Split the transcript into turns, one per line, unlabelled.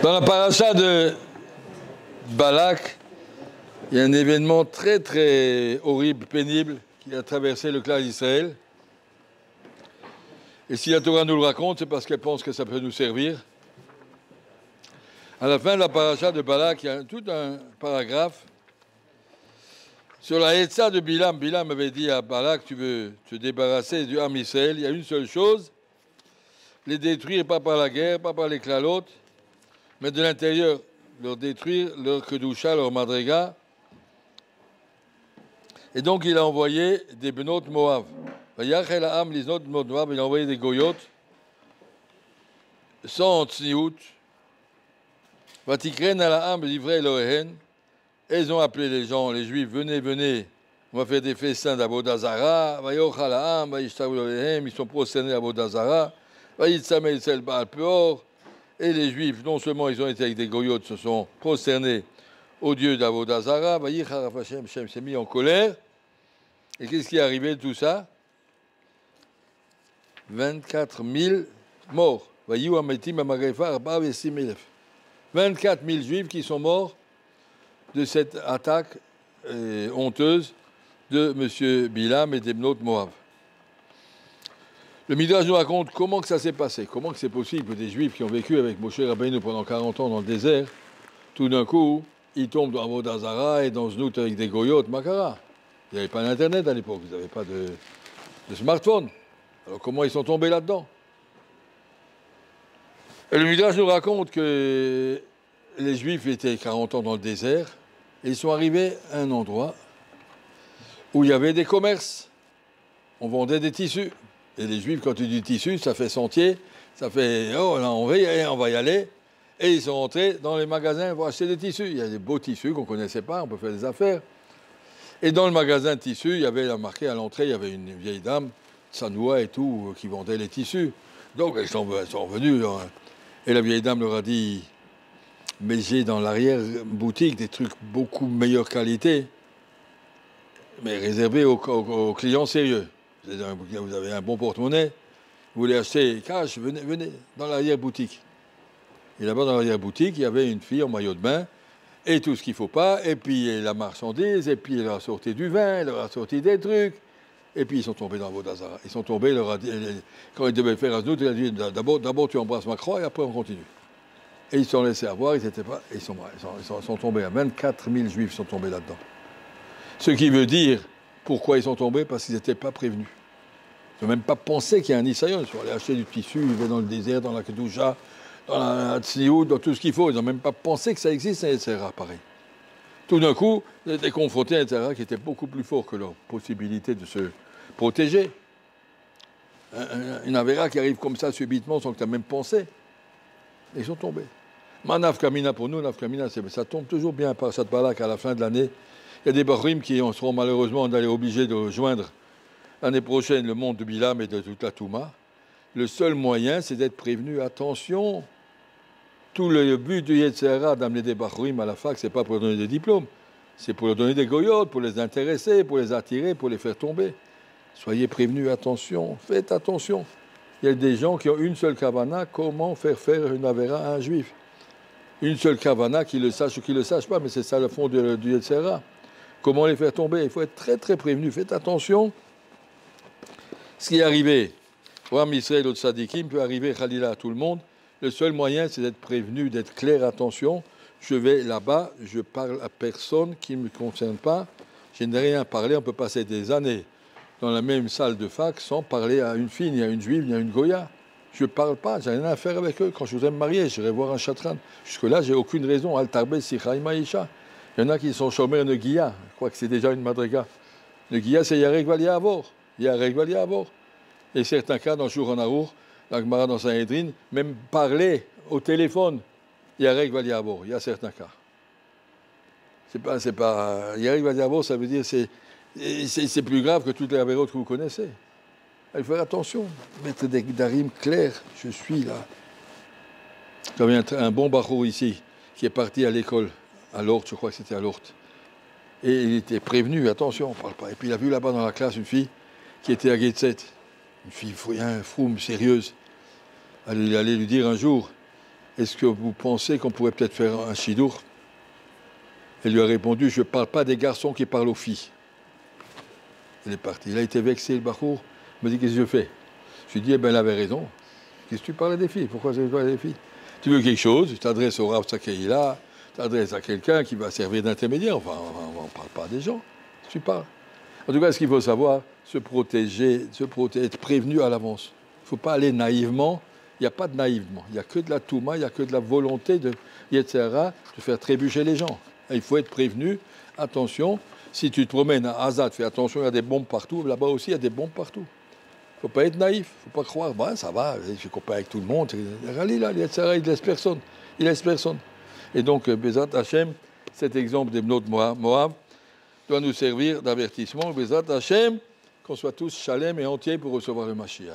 Dans la paracha de Balak, il y a un événement très très horrible, pénible, qui a traversé le clan d'Israël. Et si la Torah nous le raconte, c'est parce qu'elle pense que ça peut nous servir. À la fin de la paracha de Balak, il y a tout un paragraphe sur la Hétza de Bilam. Bilam avait dit à Balak, tu veux te débarrasser du Ham Israël, il y a une seule chose, les détruire pas par la guerre, pas par les clalotes, mais de l'intérieur, leur détruire leur kedusha, leur madriga. Et donc il a envoyé des benot Moab. Il a envoyé des goyotes sans tzniout. Vatikren à la ham livré l'ohen. Et ils ont appelé les gens, les juifs, venez, venez, on va faire des festins d'Avodazara. Ils sont prosternés à Avodazara. Et les juifs, non seulement ils ont été avec des goyotes, se sont prosternés au dieu d'Avodazara. Hashem s'est mis en colère. Et qu'est-ce qui est arrivé de tout ça? 24 000 morts. 24 000 juifs qui sont morts de cette attaque honteuse de M. Bilam et des Bnot Moab. Le Midrash nous raconte comment que ça s'est passé, comment que c'est possible que des juifs qui ont vécu avec Moshe Rabbeinu pendant 40 ans dans le désert, tout d'un coup, ils tombent dans Avodazara et dans Znout avec des goyotes, Makara. Il n'y avait pas d'Internet à l'époque, vous n'avez pas de smartphone. Alors comment ils sont tombés là-dedans? Et le Midrash nous raconte que les Juifs étaient 40 ans dans le désert et ils sont arrivés à un endroit où il y avait des commerces. On vendait des tissus. Et les Juifs, quand ils disent tissu, ça fait sentier, ça fait oh là on va y aller. Et ils sont rentrés dans les magasins pour acheter des tissus. Il y a des beaux tissus qu'on ne connaissait pas, on peut faire des affaires. Et dans le magasin de tissus, il y avait marqué à l'entrée, il y avait une vieille dame, Sanoua et tout, qui vendait les tissus. Donc ils sont venus. Et la vieille dame leur a dit, mais j'ai dans l'arrière-boutique des trucs beaucoup meilleure qualité, mais réservés aux clients sérieux. Vous avez un bon porte-monnaie, vous voulez acheter cash, venez dans l'arrière-boutique. Et là-bas, dans l'arrière-boutique, il y avait une fille en maillot de bain, et tout ce qu'il ne faut pas, et puis la marchandise, et puis elle leur a sorti du vin, elle leur a sorti des trucs, et puis ils sont tombés dans Avodazara. Ils sont tombés, quand ils devaient faire Aznout, il a dit d'abord tu embrasses ma croix, et après on continue. Et ils se sont laissés avoir, ils sont tombés. 24 000 juifs sont tombés là-dedans. Ce qui veut dire, pourquoi ils sont tombés? Parce qu'ils n'étaient pas prévenus. Ils n'ont même pas pensé qu'il y a un Nisayon. Ils sont allés acheter du tissu, ils vont dans le désert, dans la Kedusha, dans la Tzniut, dans tout ce qu'il faut. Ils n'ont même pas pensé que ça existe, un etc. pareil. Tout d'un coup, ils étaient confrontés à un etc. qui était beaucoup plus fort que leur possibilité de se protéger. Une Avera qui arrive comme ça subitement sans que tu aies même pensé. Et ils sont tombés. Manaf Kamina pour nous, Naf Kamina, ça tombe toujours bien par cette Balak à la fin de l'année. Il y a des Bahrim qui seront malheureusement obligés de rejoindre l'année prochaine le monde de Bilam et de toute la Touma. Le seul moyen, c'est d'être prévenu. Attention, tout le but du Yetzirah d'amener des Bahrim à la fac, c'est pas pour leur donner des diplômes, c'est pour leur donner des goyotes, pour les intéresser, pour les attirer, pour les faire tomber. Soyez prévenus, attention, faites attention. Il y a des gens qui ont une seule kavana, comment faire une avera à un juif. Une seule kavana, qu'il le sache ou qu'il ne le sache pas, mais c'est ça le fond du Yetzirah. Comment les faire tomber? Il faut être très très prévenu. Faites attention. Ce qui est arrivé, Ram Israël au Tzadikim peut arriver Khalila à tout le monde. Le seul moyen, c'est d'être prévenu, d'être clair. Attention, je vais là-bas, je parle à personne qui ne me concerne pas. Je n'ai rien à parler. On peut passer des années dans la même salle de fac sans parler à une fille, ni à une juive, ni à une goya. Je ne parle pas, j'ai rien à faire avec eux. Quand je voudrais me marier, j'irai voir un chatran. Jusque-là, j'ai aucune raison. Al-Tarbe, Sichaï Maïcha. Il y en a qui sont chômeurs Neguia. Je crois que c'est déjà une madriga. Neguia, c'est Yarek Valia Avor. Yarek Valia Avor. Et certains cas, dans le Shulchan Aruch, la Gemara dans Sanhedrin, même parler au téléphone, Yarek Valia Avor. Il y a certains cas. C'est pas Yarek Valia Avor, ça veut dire c'est plus grave que toutes les avérotes que vous connaissez. Il faut faire attention, mettre des darim clairs. Je suis là. J'avais un bon barreau ici qui est parti à l'école. À l'Orte, je crois que c'était à l'Orte. Et il était prévenu, attention, on ne parle pas. Et puis il a vu là-bas dans la classe une fille qui était à Getzet, une fille froum, sérieuse. Elle allait lui dire un jour, est-ce que vous pensez qu'on pourrait peut-être faire un chidour? Elle lui a répondu, je ne parle pas des garçons qui parlent aux filles. Il est parti. Il a été vexé, le Bachour. Il m'a dit, qu'est-ce que je fais? Je lui ai dit, eh ben, elle avait raison. Qu'est-ce que tu parles des filles? Pourquoi tu parles des filles? Tu veux quelque chose? Tu t'adresses au Rav Sakaïla, tu t'adresses à quelqu'un qui va servir d'intermédiaire. Enfin, on ne parle pas des gens. Tu parles. En tout cas, ce qu'il faut savoir, se protéger, être prévenu à l'avance. Il ne faut pas aller naïvement. Il n'y a pas de naïvement. Il n'y a que de la touma, il n'y a que de la volonté de Yetzirah de faire trébucher les gens. Et il faut être prévenu. Attention, si tu te promènes à Azad, fais attention, il y a des bombes partout. Là-bas aussi, il y a des bombes partout. Il ne faut pas être naïf. Il ne faut pas croire, bah, ça va, je compare avec tout le monde. Rallye là, Yetzirah, il ne laisse personne. Il laisse personne. Et donc, Bezat Hachem, cet exemple des Bnot Moab, doit nous servir d'avertissement. Bezat Hachem, qu'on soit tous chalem et entiers pour recevoir le Mashiach.